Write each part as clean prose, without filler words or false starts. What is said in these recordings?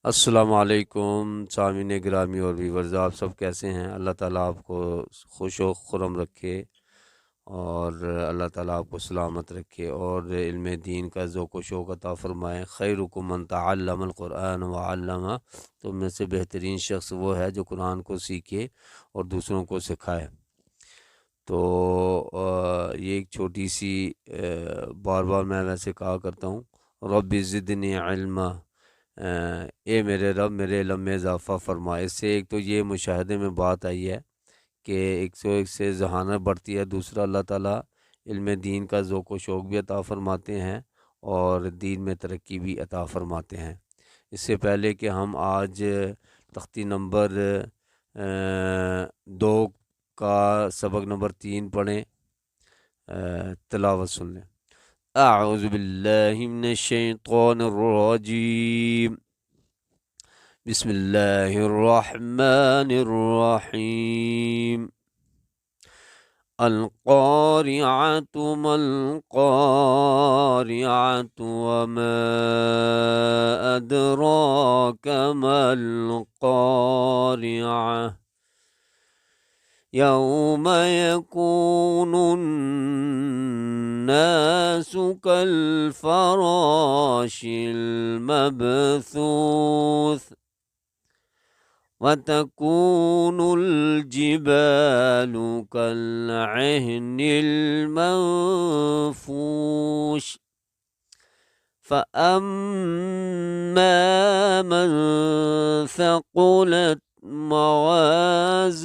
السلام علیکم سامعین گرامی اور ویورز، آپ سب کیسے ہیں؟ اللہ تعالیٰ آپ کو خوش و خرم رکھے اور اللہ تعالیٰ آپ کو سلامت رکھے اور علم دین کا ذوق و شوق عطا فرمائے۔ خیرکم من تعلم القرآن وعلمہ، تو میں سے بہترین شخص وہ ہے جو قرآن کو سیکھے اور دوسروں کو سکھائے۔ تو یہ ایک چھوٹی سی بار بار میں ویسے کہا کرتا ہوں، رب زدنی علما، اے میرے رب میرے علم میں اضافہ فرما۔ اس سے ایک تو یہ مشاہدے میں بات آئی ہے کہ ایک سے ذہانت بڑھتی ہے، دوسرا اللہ تعالیٰ علم دین کا ذوق و شوق بھی عطا فرماتے ہیں اور دین میں ترقی بھی عطا فرماتے ہیں۔ اس سے پہلے کہ ہم آج تختی نمبر 2 کا سبق نمبر 3 پڑھیں، تلاوت سن لیں۔ اعوذ باللہ من الشیطان الرجیم، بسم اللہ الرحمن الرحیم۔ القارعۃ ما القارعۃ وما ادراک ما القارعۃ یوم یکون الناس کالفراش المبثوث وتكون الجبال كالعهن المنفوش فأما من ثقلت موازينه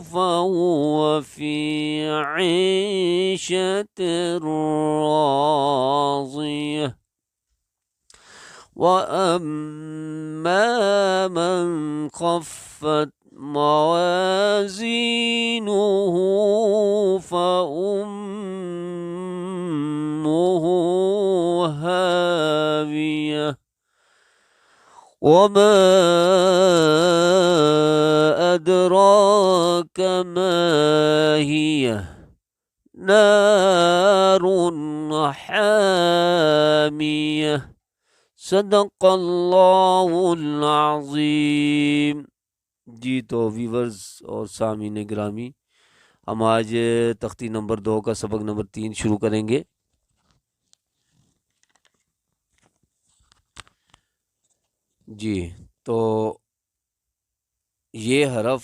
فهو في عيشة راضية وأما من خفت موازينه فأمه هاوية وما أدراك ما هي نار حامية صدق اللہ العظیم۔ جی تو ویورز اور سامعین گرامی، ہم آج تختی نمبر 2 کا سبق نمبر 3 شروع کریں گے۔ جی تو یہ حرف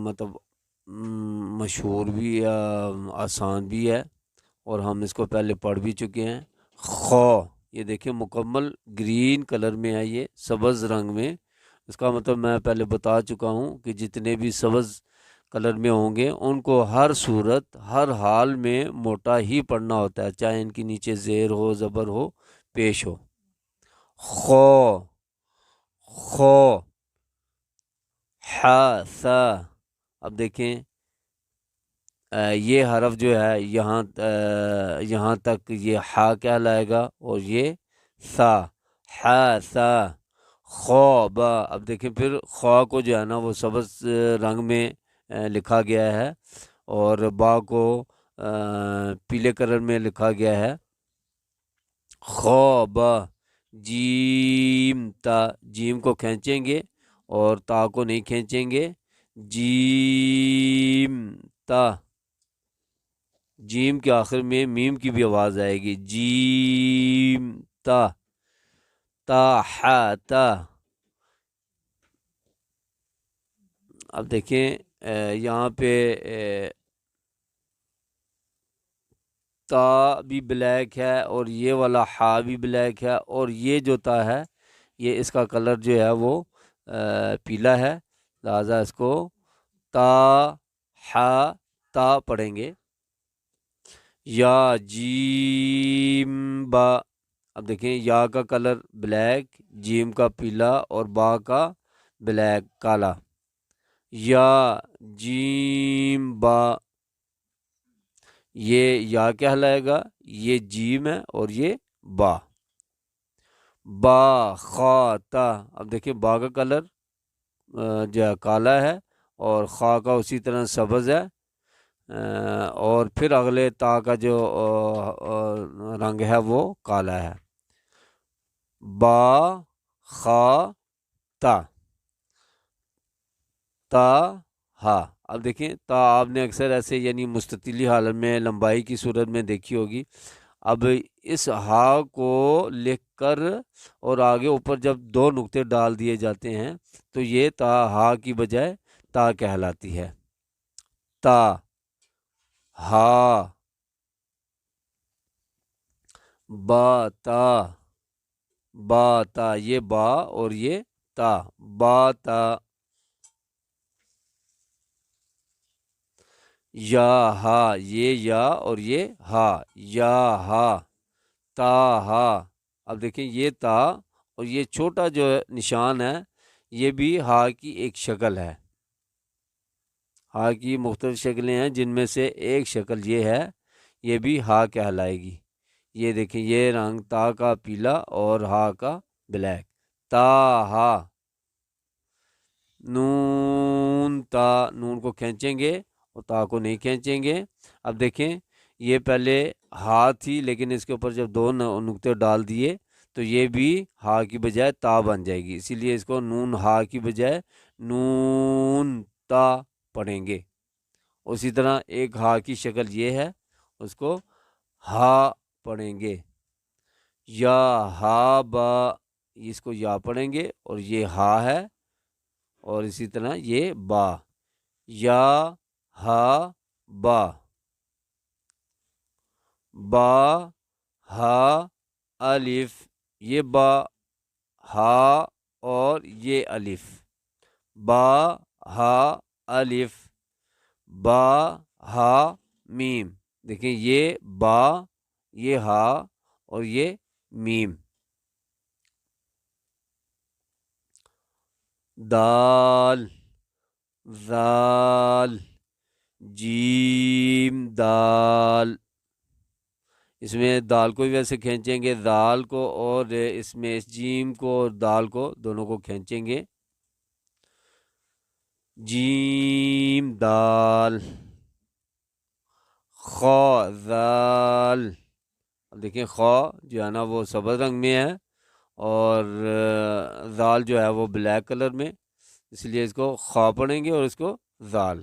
مطلب مشہور بھی آسان بھی ہے اور ہم اس کو پہلے پڑھ بھی چکے ہیں۔ خو، یہ دیکھیں مکمل گرین کلر میں ہے، یہ سبز رنگ میں۔ اس کا مطلب میں پہلے بتا چکا ہوں کہ جتنے بھی سبز کلر میں ہوں گے ان کو ہر صورت ہر حال میں موٹا ہی پڑھنا ہوتا ہے، چاہے ان کی نیچے زیر ہو، زبر ہو، پیش ہو۔ خو، خو، ح، ثا۔ اب دیکھیں یہ حرف جو ہے یہاں تک یہ حا کہلائے گا اور یہ ثا، ح ثا خو با۔ اب دیکھیں پھر خوا کو جو ہے نا وہ سبز رنگ میں لکھا گیا ہے اور با کو پیلے کلر میں لکھا گیا ہے۔ خو با، جیم تا، جیم کو کھینچیں گے اور تا کو نہیں کھینچیں گے۔ جیم تا، جیم کے آخر میں میم کی بھی آواز آئے گی، جیم تا، تا ح تا۔ اب دیکھیں یہاں پہ تا بھی بلیک ہے اور یہ والا ہا بھی بلیک ہے اور یہ جو تا ہے یہ اس کا کلر جو ہے وہ پیلا ہے، لہذا اس کو تا ہا تا پڑھیں گے۔ یا جیم با، اب دیکھیں یا کا کلر بلیک، جیم کا پیلا اور با کا بلیک کالا۔ یا جیم با، یہ یا کہلائے گا، یہ جیم ہے اور یہ با۔ با خا تا، اب دیکھیں با کا کلر جو ہے کالا ہے اور خا کا اسی طرح سبز ہے اور پھر اگلے تا کا جو رنگ ہے وہ کالا ہے۔ با خا تا، تا ہا۔ اب دیکھیں تا آپ نے اکثر ایسے یعنی مستطیلی حالت میں لمبائی کی صورت میں دیکھی ہوگی۔ اب اس ہا کو لکھ کر اور آگے اوپر جب دو نقطے ڈال دیے جاتے ہیں تو یہ تا ہا کی بجائے تا کہلاتی ہے۔ تا ہا، با تا، با تا، یہ با اور یہ تا، با تا۔ یا ہا، یہ یا اور یہ ہا، یا ہا، تا ہا۔ اب دیکھیں یہ تا اور یہ چھوٹا جو نشان ہے یہ بھی ہا کی ایک شکل ہے۔ ہا کی مختلف شکلیں ہیں جن میں سے ایک شکل یہ ہے، یہ بھی ہا کہلائے گی۔ یہ دیکھیں یہ رنگ تا کا پیلا اور ہا کا بلیک، تا ہا۔ نون تا، نون کو کھینچیں گے اور تا کو نہیں کھینچیں گے۔ اب دیکھیں یہ پہلے ہا تھی لیکن اس کے اوپر جب دو نقطے ڈال دیے تو یہ بھی ہا کی بجائے تا بن جائے گی، اسی لیے اس کو نون ہا کی بجائے نون تا پڑھیں گے۔ اسی طرح ایک ہا کی شکل یہ ہے، اس کو ہا پڑھیں گے۔ یا ہا با، اس کو یا پڑھیں گے اور یہ ہا ہے، اور اسی طرح یہ با، یا ہا با، با ہا الف، یہ با ہا اور یہ الف، با ہا الف، با ہا میم۔ دیکھیں یہ با، یہ ہا اور یہ میم۔ دال، ذال، جیم دال۔ اس میں دال کو بھی ویسے کھینچیں گے، دال کو، اور اس میں اس جیم کو اور دال کو دونوں کو کھینچیں گے۔ جیم دال، خا ذال۔ اب دیکھیں خا جو ہے نا وہ سبز رنگ میں ہے اور ذال جو ہے وہ بلیک کلر میں، اس لیے اس کو خا پڑھیں گے اور اس کو ذال،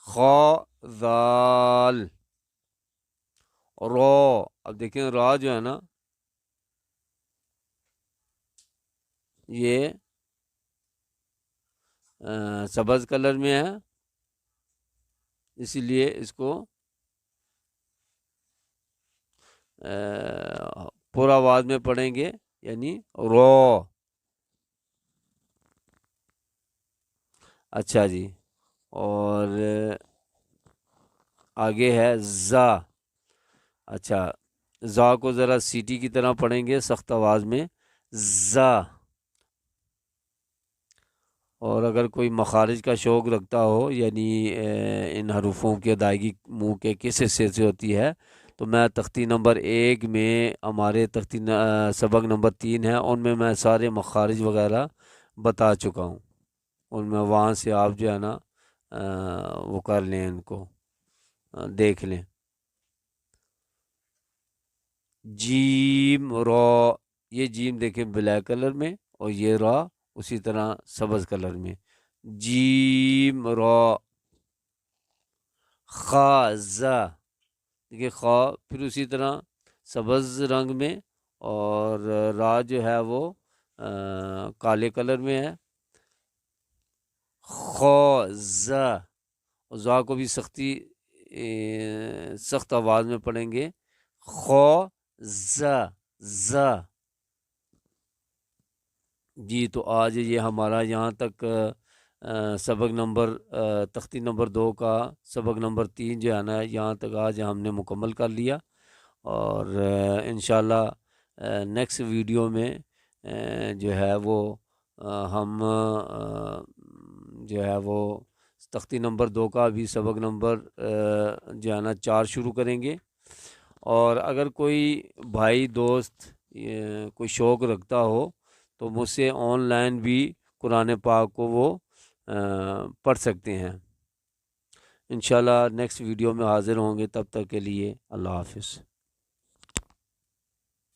خا ذال۔ را، اب دیکھیں را جو ہے نا یہ سبز کلر میں ہے، اسی لیے اس کو پورا آواز میں پڑھیں گے یعنی رو۔ اچھا جی، اور آگے ہے زا۔ اچھا زا کو ذرا سیٹی کی طرح پڑھیں گے سخت آواز میں، زا۔ اور اگر کوئی مخارج کا شوق رکھتا ہو یعنی ان حروفوں کی ادائیگی منہ کے کس حصے سے ہوتی ہے تو میں تختی نمبر 1 میں ہمارے سبق نمبر 3 ہے، ان میں سارے مخارج وغیرہ بتا چکا ہوں، ان میں وہاں سے آپ جو ہے نا وہ کر لیں، ان کو دیکھ لیں۔ جیم را، یہ جیم دیکھیں بلیک کلر میں اور یہ را اسی طرح سبز کلر میں، جیم را۔ خا زا، دیکھیے خا پھر اسی طرح سبز رنگ میں اور را جو ہے وہ کالے کلر میں ہے، خا زا۔ زا کو بھی سخت آواز میں پڑھیں گے، خا زا، زا۔ جی تو آج یہ ہمارا یہاں تک سبق نمبر تختی نمبر 2 کا سبق نمبر 3 جو ہے نا یہاں تک آج ہم نے مکمل کر لیا، اور انشاءاللہ نیکسٹ ویڈیو میں جو ہے وہ ہم جو ہے وہ تختی نمبر 2 کا بھی سبق نمبر جو ہے نا 4 شروع کریں گے۔ اور اگر کوئی بھائی دوست کوئی شوق رکھتا ہو تو مجھ سے آن لائن بھی قرآن پاک کو وہ پڑھ سکتے ہیں۔ انشاءاللہ نیکسٹ ویڈیو میں حاضر ہوں گے، تب تک کے لیے اللہ حافظ۔